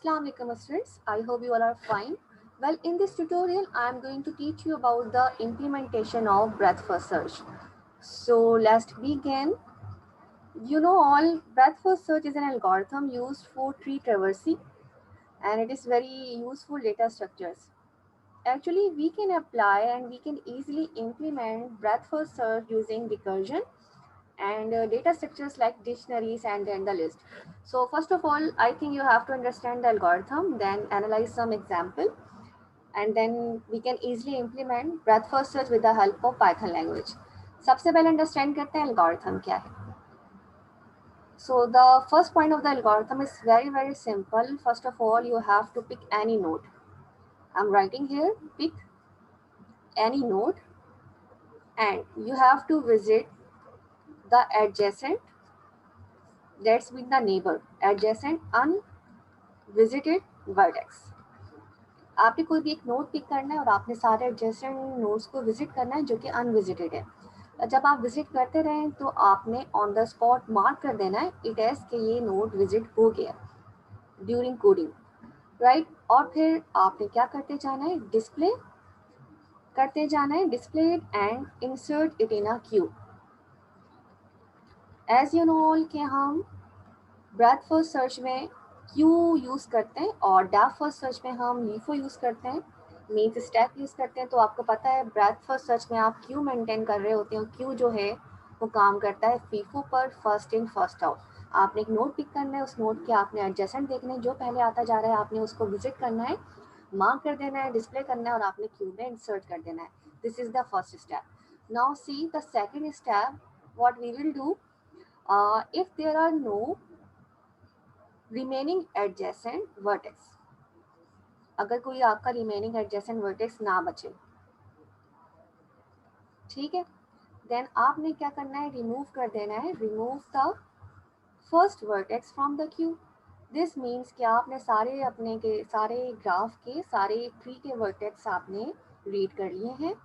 Assalamu alaikum students, I hope you all are fine. Well, in this tutorial, I am going to teach you about the implementation of breadth first search. So let's begin. You know all, breadth first search is an algorithm used for tree traversing and it is very useful data structures. Actually, we can apply and we can easily implement breadth first search using recursion and data structures like dictionaries and then the list. So first of all, I think you have to understand the algorithm, then analyze some example, and then we can easily implement breadth first search with the help of Python language. सबसे पहले understand करते हैं algorithm क्या है. So the first point of the algorithm is very simple. First of all, you have to pick any node. I'm writing here, pick any node, and you have to visit the adjacent, that's mean the neighbor, adjacent unvisited vertex. आपने कोई भी एक node pick करना है और आपने सारे adjacent nodes को विजिट करना है जो कि अनविजिटेड है. जब आप विजिट करते रहें तो आपने ऑन द स्पॉट मार्क कर देना है इट एज कि ये नोड विजिट हो गया ड्यूरिंग कोडिंग, राइट. और फिर आपने क्या करते जाना है, डिस्प्ले करते जाना है, display and insert it in a queue. As you know all कि हम ब्रेथ फर्स्ट सर्च में क्यू यूज़ करते हैं और डेप्थ फर्स्ट सर्च में हम लीफो यूज़ करते हैं, मीन्स स्टैक यूज़ करते हैं. तो आपको पता है ब्रेथ फर्स्ट सर्च में आप क्यू मेंटेन कर रहे होते हैं. क्यू जो है वो काम करता है फीफो पर, फर्स्ट इन फर्स्ट आउट. आपने एक नोड पिक करना है, उस नोड के आपने एडजेसेंट देखना है, जो पहले आता जा रहा है आपने उसको विजिट करना है, मार्क कर देना है, डिस्प्ले करना है और आपने क्यू में इंसर्ट कर देना है. This is the first step. Now see the second step, what we will do if there are no remaining adjacent vertex. अगर कोई आपका रिमेनिंग एडजेसेंट वर्टेक्स ना बचे, ठीक है, देन आपने क्या करना है, रिमूव कर देना है, remove the first vertex from the Q. This means कि आपने सारे अपने के सारे ग्राफ के सारे ट्री के वर्टेक्स आपने रीड कर लिए हैं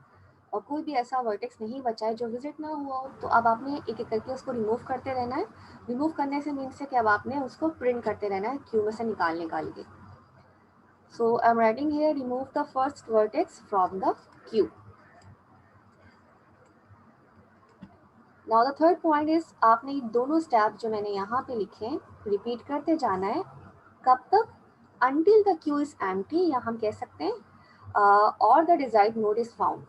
और कोई भी ऐसा वर्टेक्स नहीं बचा है जो विजिट ना हुआ हो. तो अब आपने एक एक करके उसको रिमूव करते रहना है. रिमूव करने से मीन्स है कि अब आपने उसको प्रिंट करते रहना है क्यू में से निकाल के. So I'm writing here, remove the first vertex from the queue. Now the third point is आपने ये दोनों स्टेप जो मैंने यहाँ पे लिखे हैं रिपीट करते जाना है. कब तक? Until the queue is empty, या हम कह सकते हैं or the desired node is found.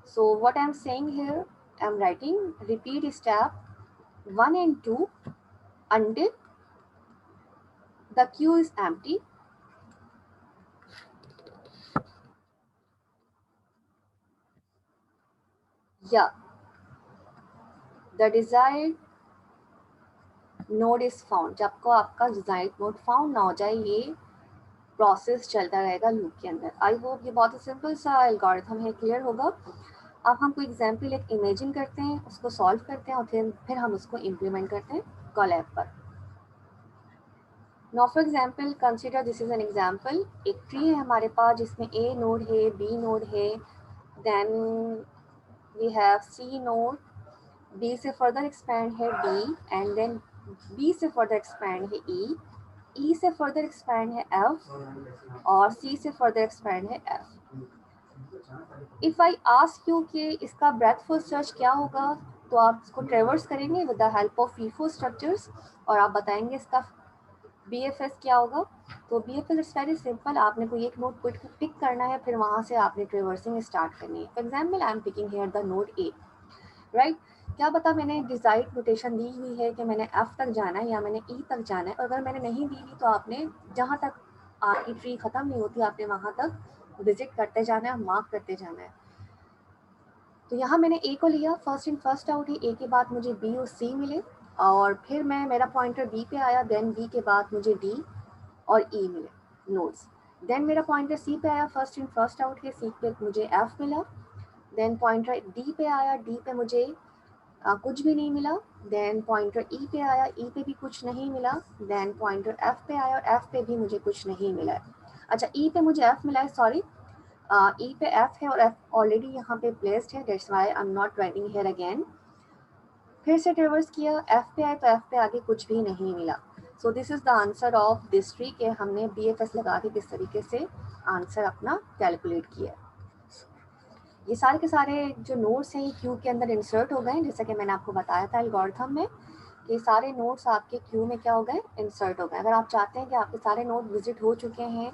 So what I'm saying here, I'm writing repeat step 1 and 2 until the queue is empty. Yeah, the desired node is found. जब को आपका डिजाइर्ड node found ना हो जाए, ये प्रोसेस चलता रहेगा लूप के अंदर. आई होप ये बहुत ही सिंपल सा एल्गोरिथम है, क्लियर होगा. अब हम कोई एग्जांपल एक इमेजिन करते हैं, उसको सॉल्व करते हैं और फिर हम उसको इम्प्लीमेंट करते हैं कोलैब पर. Now for example consider this is an example. एक ट्री है हमारे पास जिसमें ए नोड है, बी नोड है, then we have C node, B से फर्दर एक्सपैंड है डी, एंड देन बी से फर्दर एक्सपैंड है ई, ई से फर्दर एक्सपैंड है एफ और सी से फर्दर एक्सपैंड है F. If I ask you कि इसका ब्रेथ फर्स्ट सर्च क्या होगा, तो आप इसको ट्रेवर्स करेंगे with the help of FIFO structures और आप बताएंगे इसका BFS क्या होगा. तो BFS इज वेरी सिंपल. आपने कोई एक नोड पिक करना है, फिर वहाँ से आपने ट्रेवर्सिंग स्टार्ट करनी है. For example I am picking here the node A, right. क्या पता मैंने डिजाइर्ड नोटेशन दी हुई है कि मैंने एफ तक जाना है या मैंने ई तक जाना है, और अगर मैंने नहीं दी हुई तो आपने जहाँ तक आपकी ट्री खत्म नहीं होती आपने वहाँ तक विजिट करते जाना है, मार्क करते जाना है. तो यहाँ मैंने ए को लिया, फर्स्ट इन फर्स्ट आउट है. ए के बाद मुझे बी और सी मिले और फिर मेरा पॉइंटर बी पे आया, देन बी के बाद मुझे डी और ई मिले नोड्स. देन मेरा पॉइंटर सी पे आया, फर्स्ट इन फर्स्ट आउट है, सी पे मुझे एफ मिला. देन पॉइंटर डी पे आया, डी पे मुझे कुछ भी नहीं मिला. देन पॉइंटर ई पे आया, ई पे भी कुछ नहीं मिला. देन पॉइंटर एफ पे आया और एफ पे भी मुझे कुछ नहीं मिला. अच्छा, ई पे मुझे एफ मिला है, सॉरी, ई पे एफ है और एफ ऑलरेडी यहाँ पे प्लेस्ड है, that's why I am not writing here again. फिर से ट्रेवर्स किया, एफ पे आए तो एफ पे आगे कुछ भी नहीं मिला. So this is the answer of this tree के हमने BFS लगा के किस तरीके से आंसर अपना कैलकुलेट किया। ये सारे के सारे जो नोट्स हैं ये क्यू के अंदर इंसर्ट हो गए, जैसा कि मैंने आपको बताया था एल्गोरिथम में कि सारे नोट्स आपके क्यू में क्या हो गए, इंसर्ट हो गए। अगर आप चाहते हैं कि आपके सारे नोट विजिट हो चुके हैं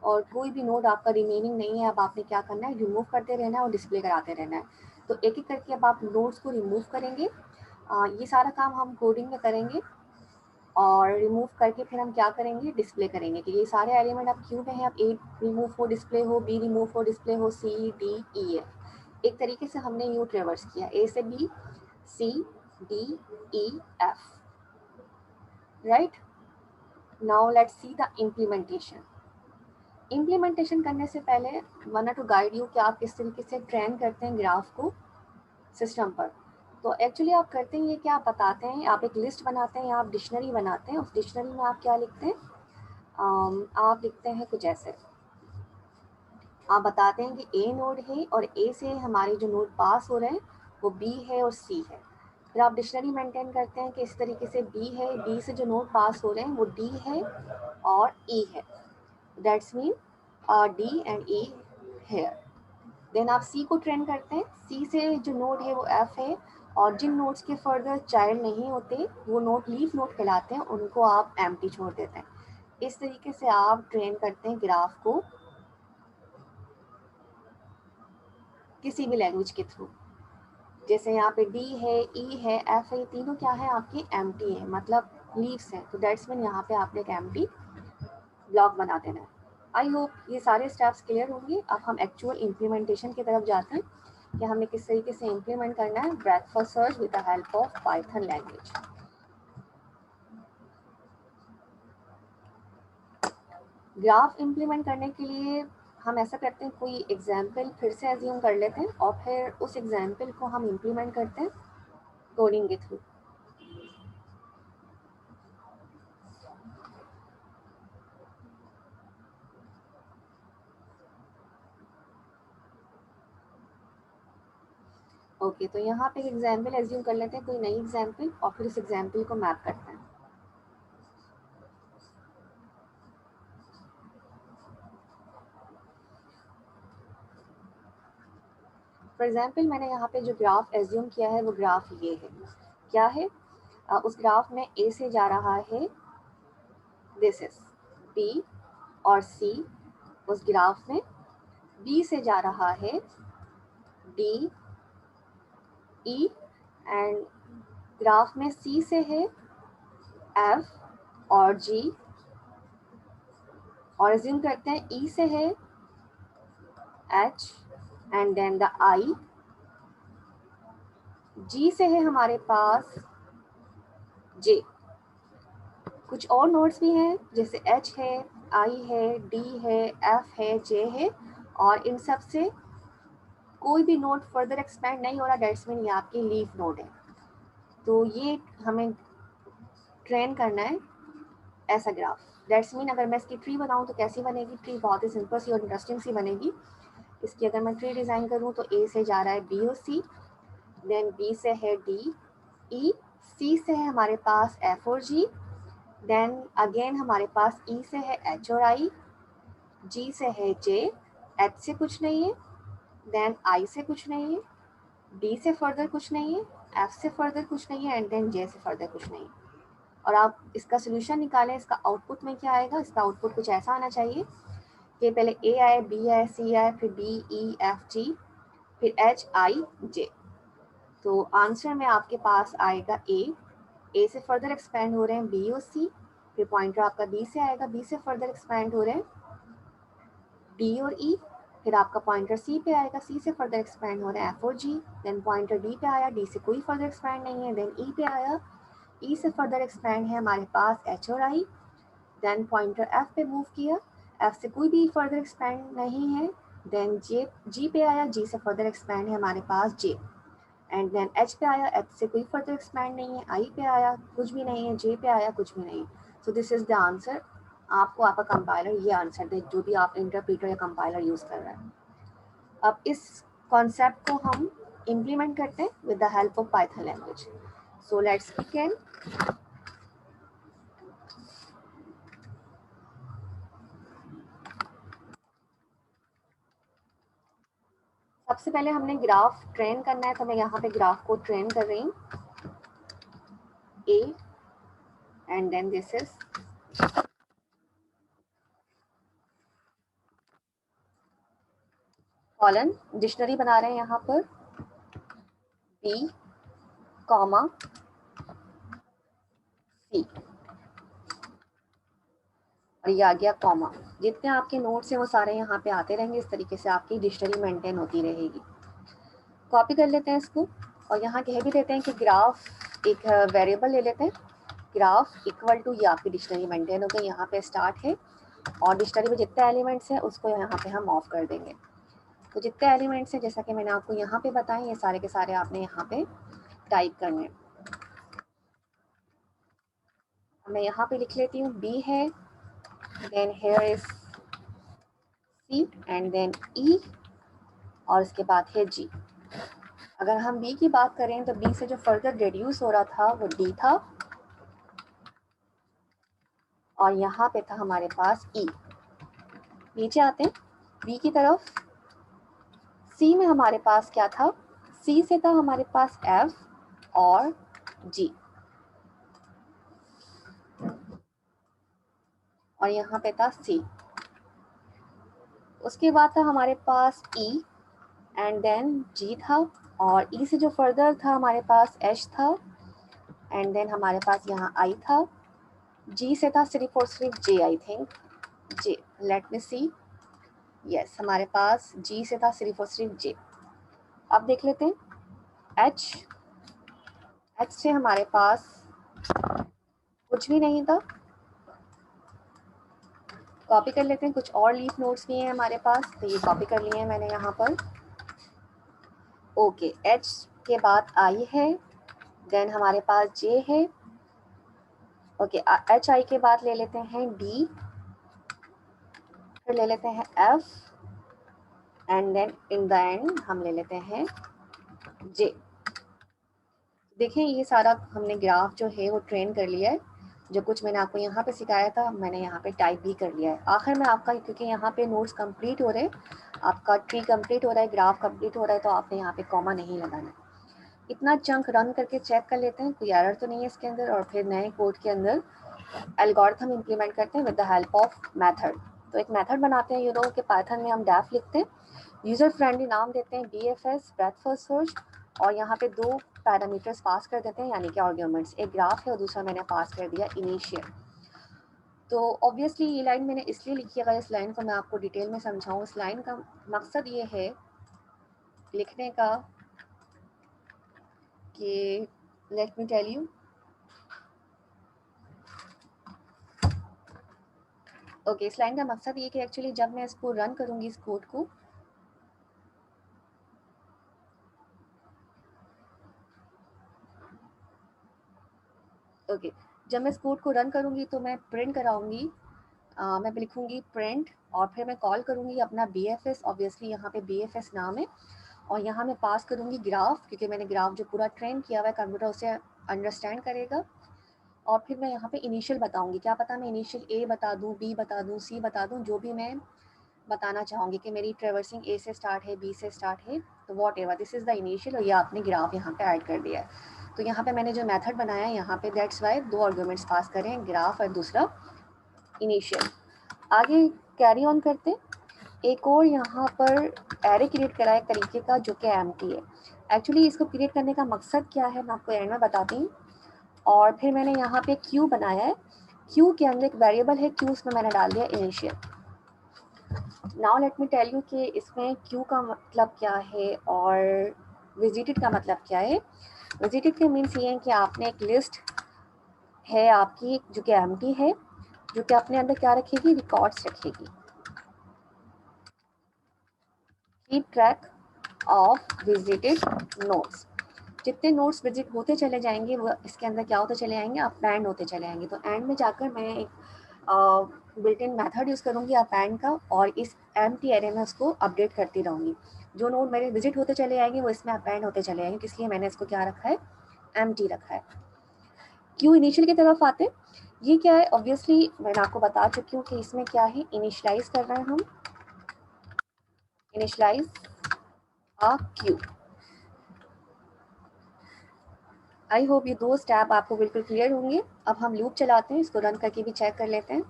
और कोई भी नोट आपका रिमेनिंग नहीं है, अब आपने क्या करना है, रिमूव करते रहना है और डिस्प्ले कराते रहना है। तो एक एक करके अब आप नोट्स को रिमूव करेंगे। ये सारा काम हम कोडिंग में करेंगे और रिमूव करके फिर हम क्या करेंगे, डिस्प्ले करेंगे कि ये सारे एलिमेंट अब क्यू में हैं। अब ए रिमूव हो डिस्प्ले हो, बी रिमूव हो डिस्प्ले हो, सी डी ई एफ। एक तरीके से हमने यू ट्रेवर्स किया, ए से B, C D E F, right. Now let's see the implementation. Implementation करने से पहले वांट टू गाइड यू कि आप किस तरीके से ट्रेन करते हैं ग्राफ को सिस्टम पर। तो एक्चुअली आप करते हैं ये कि आप बताते हैं, आप एक लिस्ट बनाते हैं या आप डिक्शनरी बनाते हैं। उस डिक्शनरी में आप क्या लिखते हैं, आप लिखते हैं कुछ ऐसे, आप बताते हैं कि ए नोड है और ए से हमारे जो नोड पास हो रहे हैं वो बी है और सी है। फिर आप डिक्शनरी मेंटेन करते हैं कि इस तरीके से बी है, बी से जो नोड पास हो रहे हैं वो डी है और ई है, that's mean D and E here. Then आप सी को ट्रेन करते हैं, सी से जो नोड है वो एफ है और जिन नोड्स के फर्दर चाइल्ड नहीं होते वो नोड लीफ नोड कहलाते हैं, उनको आप एम्प्टी छोड़ देते हैं। इस तरीके से आप ट्रेन करते हैं ग्राफ को किसी भी लैंग्वेज के थ्रू। जैसे यहाँ पे डी है, ई है, एफ है, ये तीनों क्या है आपके एम्प्टी है, मतलब लीव्स हैं। तो दैट्स मीन यहाँ पे आपने एक एम्प्टी ब्लॉक बना देना है। आई होप ये सारे स्टेप्स क्लियर होंगे। अब हम एक्चुअल इम्प्लीमेंटेशन की तरफ जाते हैं कि हमें किस तरीके से इम्प्लीमेंट करना है breadth for search with the help of Python language. Graph implement करने के लिए हम ऐसा करते हैं, कोई एग्जाम्पल फिर से एज्यूम कर लेते हैं और फिर उस एग्जाम्पल को हम इम्प्लीमेंट करते हैं कोडिंग के थ्रू। ओके, तो यहाँ पे एक एग्जाम्पल एज्यूम कर लेते हैं, कोई नई एग्जाम्पल, और फिर इस एग्जाम्पल को मैप करते हैं। फॉर एग्जाम्पल मैंने यहाँ पे जो ग्राफ एज्यूम किया है वो ग्राफ ये है, क्या है, उस ग्राफ में ए से जा रहा है दिस इज बी और सी, उस ग्राफ में बी से जा रहा है डी ई, एंड ग्राफ में सी से है एफ और जी, और एज्यूम करते हैं ई से है एच एंड देन द आई, जी से है हमारे पास जे। कुछ और नोड्स भी हैं जैसे एच है, आई है, डी है, एफ है, जे है, और इन सब से कोई भी नोड फर्दर एक्सपेंड नहीं हो रहा, दैट्स मीन ये आपकी लीफ नोड है। तो ये हमें ट्रेन करना है ऐसा ग्राफ। दैट्स मीन अगर मैं इसकी ट्री बनाऊं तो कैसी बनेगी ट्री, बहुत ही सिंपल सी और इंटरेस्टिंग सी बनेगी। इसकी अगर मैं ट्री डिज़ाइन करूं तो ए से जा रहा है बी और सी, देन बी से है डी ई, सी से है हमारे पास एफ और जी, देन अगेन हमारे पास ई से है एच और आई, जी से है जे, एच से कुछ नहीं है, देन आई से कुछ नहीं है, डी से फर्दर कुछ नहीं है, एफ से फर्दर कुछ नहीं है, एंड देन जे से फर्दर कुछ नहीं। और आप इसका सोल्यूशन निकालें, इसका आउटपुट में क्या आएगा, इसका आउटपुट कुछ ऐसा आना चाहिए कि पहले ए आए, बी आए, सी आए, फिर डी ई एफ जी, फिर एच आई जे। तो आंसर में आपके पास आएगा ए से फर्दर एक्सपेंड हो रहे हैं बी और सी, फिर पॉइंटर आपका बी से आएगा, बी से फर्दर एक्सपेंड हो रहे हैं डी और ई, फिर आपका पॉइंटर सी पे आएगा, सी से फर्दर एक्सपेंड हो रहे हैं एफ और जी, देन पॉइंटर डी पे आया, डी से कोई फर्दर एक्सपेंड नहीं है, देन ई पे आया, ई से फर्दर एक्सपेंड है हमारे पास एच और आई, देन पॉइंटर एफ पे मूव किया, एफ से कोई भी फर्दर एक्सपेंड नहीं है, देन जी पे आया, जी से फर्दर एक्सपेंड है हमारे पास जे, एंड देन एच पे आया, एच से कोई फर्दर एक्सपेंड नहीं है, आई पे आया कुछ भी नहीं है, जे पे आया कुछ भी नहीं। So this is the answer. आपको आपका कंपाइलर ये आंसर दे जो भी आप इंटरप्रीटर या कंपाइलर यूज कर रहे हैं। अब इस कॉन्सेप्ट को हम इम्प्लीमेंट करते हैं with the help of Python language. So let's begin. सबसे पहले हमने ग्राफ ट्रेन करना है, तो मैं यहाँ पे ग्राफ को ट्रेन कर रही हूँ A, and then this is colon, dictionary बना रहे हैं यहाँ पर बी कॉमा सी, और ये आ गया कॉमा। जितने आपके नोट्स हैं वो सारे यहाँ पे आते रहेंगे, इस तरीके से आपकी डिक्शनरी मेंटेन होती रहेगी। कॉपी कर लेते हैं इसको, और यहाँ कह भी देते हैं कि ग्राफ एक वेरिएबल ले लेते हैं, ग्राफ इक्वल टू, ये आपकी डिक्शनरी मेंटेन हो गई। यहाँ पे स्टार्ट है और डिक्शनरी में जितने एलिमेंट्स हैं उसको यहाँ पे हम ऑफ कर देंगे। तो जितने एलिमेंट्स हैं जैसा कि मैंने आपको यहाँ पे बताया, ये सारे के सारे आपने यहाँ पे टाइप करने। मैं यहाँ पे लिख लेती हूँ बी है, then here is C, and then E, और इसके बाद है जी। अगर हम बी की बात करें तो बी से जो फर्दर रिड्यूस हो रहा था वो डी था, और यहाँ पे था हमारे पास ई। नीचे आते हैं बी की तरफ, सी में हमारे पास क्या था, सी से था हमारे पास एफ और जी, और यहाँ पे था सी। उसके बाद था हमारे पास ई, एंड देन जी था, और ई से जो फर्दर था हमारे पास एच था, एंड देन हमारे पास यहाँ आई था। जी से था सिर्फ और सिर्फ J, I think J, let me see, yes हमारे पास जी से था सिर्फ और सिर्फ जे। अब देख लेते हैं एच, एच से हमारे पास कुछ भी नहीं था। कॉपी कर लेते हैं, कुछ और लीफ नोट्स भी हैं हमारे पास, तो ये कॉपी कर लिए हैं मैंने यहाँ पर। ओके, एच के बाद आई है, देन हमारे पास जे है। ओके, एच आई के बाद ले लेते हैं डी, फिर ले लेते हैं F, and then in the end हम ले लेते हैं जे। देखें ये सारा हमने ग्राफ जो है वो ट्रेन कर लिया है। जो कुछ मैंने आपको यहाँ पे सिखाया था मैंने यहाँ पे टाइप भी कर लिया है। आखिर में आपका, क्योंकि यहाँ पे नोट्स कंप्लीट हो रहे हैं, आपका ट्री कंप्लीट हो रहा है, ग्राफ कंप्लीट हो रहा है, तो आपने यहाँ पे कॉमा नहीं लगाना। इतना चंक रन करके चेक कर लेते हैं कोई एरर तो नहीं है इसके अंदर, और फिर नए कोड के अंदर एल्गोरिथम इम्प्लीमेंट करते हैं with the help of method. तो एक मेथड बनाते हैं, ये लोगों के पाइथन में हम डेफ लिखते हैं, यूजर फ्रेंडली नाम देते हैं BFS ब्रेथ फर्स्ट सर्च, और यहाँ पे दो पैरामीटर्स पास कर देते हैं, यानी कि आर्ग्यूमेंट्स, एक ग्राफ है और दूसरा मैंने पास कर दिया इनिशियल। तो ऑब्वियसली ये लाइन मैंने इसलिए लिखी है, अगर इस लाइन को मैं आपको डिटेल में समझाऊँ, इस लाइन का मकसद ये है लिखने का कि let me tell you, okay, इस लाइन का मकसद ये कि एक्चुअली जब मैं इसको रन करूँगी इस कोड को, ओके, जब मैं इस कोड को रन करूँगी तो मैं प्रिंट कराऊंगी, मैं लिखूंगी प्रिंट, और फिर मैं कॉल करूंगी अपना BFS, ऑब्वियसली यहाँ पे BFS नाम है, और यहाँ मैं पास करूंगी ग्राफ, क्योंकि मैंने ग्राफ जो पूरा ट्रेन किया हुआ है कंप्यूटर उसे अंडरस्टैंड करेगा। और फिर मैं यहाँ पे इनिशियल बताऊंगी, क्या पता मैं इनिशियल A बता दूँ, B बता दूँ, C बता दूँ, जो भी मैं बताना चाहूँगी कि मेरी ट्रेवर्सिंग A से स्टार्ट है, B से स्टार्ट है, तो what ever, this is the initial, और ये आपने ग्राफ यहाँ पे ऐड कर दिया है। तो यहाँ पे मैंने जो मेथड बनाया है यहाँ पे, दैट्स वाई दो आर्गूमेंट्स पास करें, ग्राफ और दूसरा इनिशियल। आगे कैरी ऑन करते, एक और यहाँ पर एरे क्रिएट करा है एक तरीके का जो कि एम्प्टी है। एक्चुअली इसको क्रिएट करने का मकसद क्या है मैं आपको एंड में बताती हूँ। और फिर मैंने यहाँ पे क्यू बनाया है, क्यू के अंदर एक वेरिएबल है क्यू, उसमें मैंने डाल दिया initial. Now let me tell you कि इसमें क्यू का मतलब क्या है और विजिटेड का मतलब क्या है। विजिटेड के मीन्स ये है कि आपने एक लिस्ट है आपकी जो कि एम्प्टी है, जो कि अपने अंदर क्या रखेगी, रिकॉर्ड्स रखेगी, keep track of visited notes. जितने नोट्स विजिट होते चले जाएंगे वो इसके अंदर क्या होते चले जाएंगे, अपेंड होते चले जाएंगे। तो एंड में जाकर मैं एक बिल्ट इन मेथड यूज़ करूँगी अपेंड का, और इस एम्प्टी एरे में उसको अपडेट करती रहूँगी। जो नोट मेरे विजिट होते चले जाएंगे वो इसमें अपेंड होते चले जाएंगे, इसलिए मैंने इसको क्या रखा है, एम्प्टी रखा है। क्यों इनिशियल की तरफ आते, ये क्या है, ऑब्वियसली मैंने आपको बता चुकी हूँ कि इसमें क्या है, इनिशलाइज कर रहे हैं हम, initialise a queue। I hope ये 2 स्टेप आपको बिल्कुल क्लियर होंगे। अब हम लूप चलाते हैं, इसको रन करके भी चेक कर लेते हैं।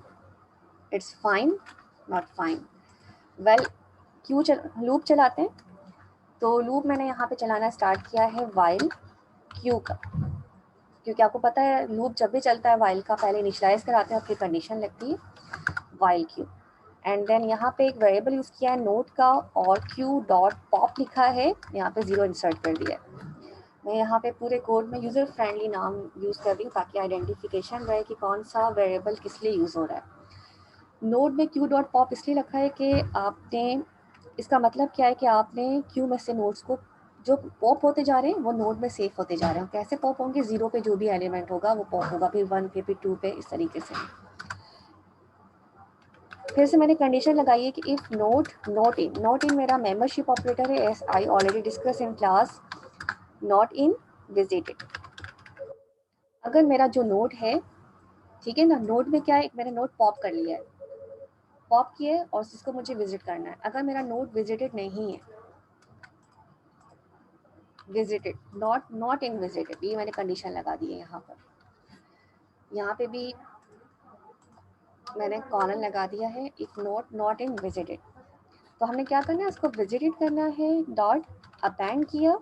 It's fine, not fine. Well, loop चलाते हैं। तो लूप मैंने यहाँ पे चलाना स्टार्ट किया है वाइल क्यू का, क्योंकि आपको पता है लूप जब भी चलता है वाइल का पहले इनिशियलाइज कराते हैं, आपकी कंडीशन लगती है वाइल क्यू। एंड देन यहाँ पे एक वेरिएबल यूज़ किया है नोट का, और क्यू डॉट पॉप लिखा है, यहाँ पे 0 इंसर्ट कर दिया है। मैं यहाँ पे पूरे कोड में यूज़र फ्रेंडली नाम यूज़ कर रही हूँ ताकि आइडेंटिफिकेशन रहे कि कौन सा वेरिएबल किस लिए यूज़ हो रहा है। नोड में क्यू डॉट पॉप इसलिए रखा है कि आपने, इसका मतलब क्या है कि आपने क्यू में से नोड्स को जो पॉप होते जा रहे हैं वो नोड में सेव होते जा रहे हैं। कैसे पॉप होंगे? 0 पे जो भी एलिमेंट होगा वो पॉप होगा, फिर 1 पे, फिर 2 पे, इस तरीके से। फिर से मैंने कंडीशन लगाई है कि इफ नोट इन मेरा मेंबरशिप ऑपरेटर है, S I already discuss in class, not in visited. अगर मेरा जो नोड है, ठीक है ना, नोड में क्या है, मैंने नोड पॉप कर लिया है, पॉप किया है और इसको मुझे विजिट करना है। अगर मेरा नोड विजिटेड नहीं है, विजिटेड नॉट इन विजिटेड, ये मैंने कंडीशन लगा दी है। यहाँ पे भी मैंने कॉलन लगा दिया है इफ नॉट इन विजिटेड। तो हमने क्या करना है, इसको विजिटेड करना है, डॉट अपेंड किया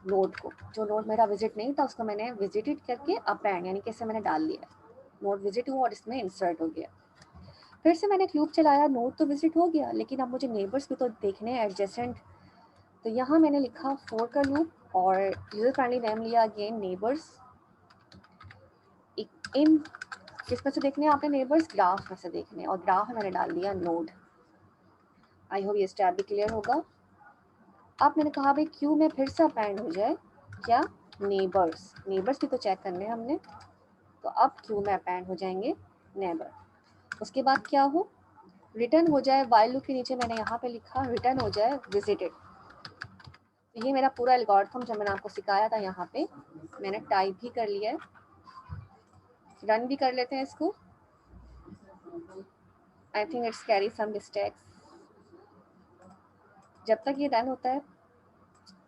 नोड को। जो नोड मेरा विजिट नहीं था उसको मैंने विजिटेड करके अपेंड, यानी कि इसे मैंने डाल दिया, नोड विजिट हुआ और इसमें इंसर्ट हो गया। फिर से मैंने लूप चलाया, नोड तो विजिट हो गया, लेकिन अब मुझे नेबर्स भी तो देखने हैं, एडजेसेंट। तो यहाँ मैंने लिखा फॉर का लूप और यूजर फ्रेंडली नेम लिया अगेन नेबर्स। इन किस में से देखने हैं आपने नेबर्स? ग्राफ में से देखने, और ग्राफ में मैंने डाल दिया नोड। आई होप ये स्टेप भी क्लियर होगा। अब मैंने कहा भाई क्यू में फिर से अपेंड हो जाए क्या, नेबर्स भी तो चेक करने हैं हमने। तो अब क्यू में अपेंड हो जाएंगे नेबर। उसके बाद क्या हो, रिटर्न हो जाए, वाइल लूप के नीचे मैंने यहाँ पे लिखा रिटर्न हो जाए विजिटेड। तो ये मेरा पूरा एल्गोरिथम जो मैंने आपको सिखाया था यहाँ पे मैंने टाइप भी कर लिया है। रन भी कर लेते हैं इसको। I think it's carry some mistakes. जब तक ये रन होता है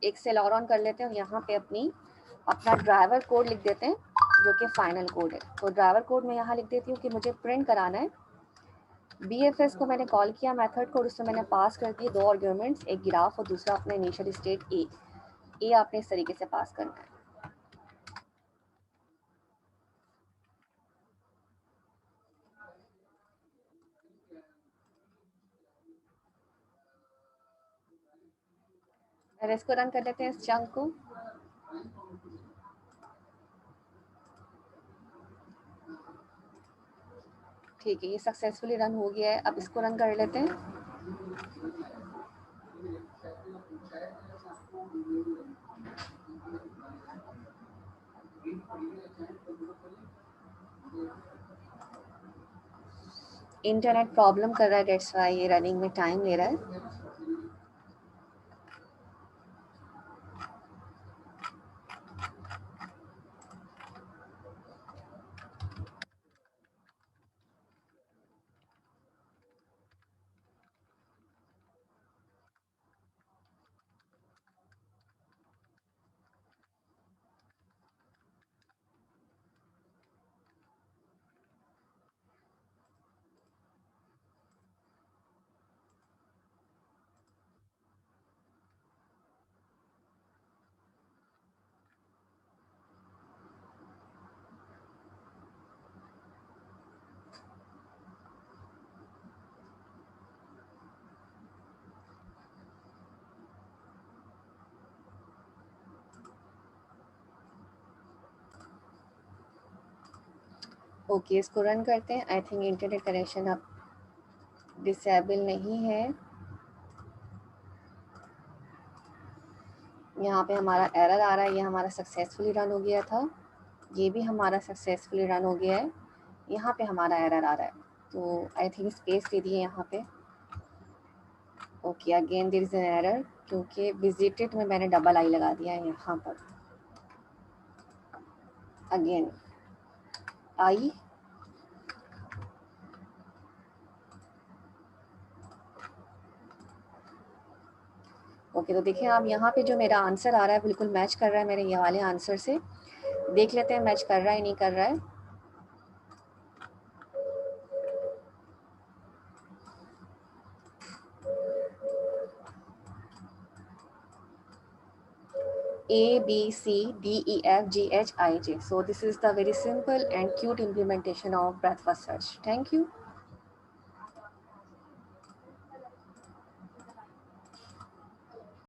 एक सेल और ऑन कर लेते हैं और यहाँ पे अपना ड्राइवर कोड लिख देते हैं जो कि फाइनल कोड है। तो ड्राइवर कोड में यहाँ लिख देती हूँ कि मुझे प्रिंट कराना है। BFS को मैंने कॉल किया मेथड को, और उसमें मैंने पास कर दिए 2 आर्ग्यूमेंट्स, एक ग्राफ और दूसरा अपना इनिशियल स्टेट ए आपने इस तरीके से पास करना है। और इसको रन कर लेते हैं इस चंक को। ठीक है, ये सक्सेसफुली रन हो गया है। अब इसको रन कर लेते हैं। इंटरनेट प्रॉब्लम कर रहा है, डेट्स वाई ये रनिंग में टाइम ले रहा है। ओके, इसको रन करते हैं। आई थिंक इंटरनेट कनेक्शन अब डिसेबल नहीं है। यहाँ पे हमारा एरर आ रहा है, ये हमारा सक्सेसफुली रन हो गया था, ये भी हमारा सक्सेसफुली रन हो गया है। यहाँ पे हमारा एरर आ रहा है, तो आई थिंक स्पेस दे दिए यहाँ पे। Okay, again there is an error क्योंकि विजिटेड में मैंने डबल आई लगा दिया है यहाँ पर। अगेन आई, ओके, तो देखिए आप यहाँ पे जो मेरा आंसर आ रहा है बिल्कुल मैच कर रहा है मेरे ये वाले आंसर से। देख लेते हैं मैच कर रहा है नहीं कर रहा है। A, B, C, D, E, F, G, H, I, J. So this is the very simple and cute implementation of breadth first search. Thank you.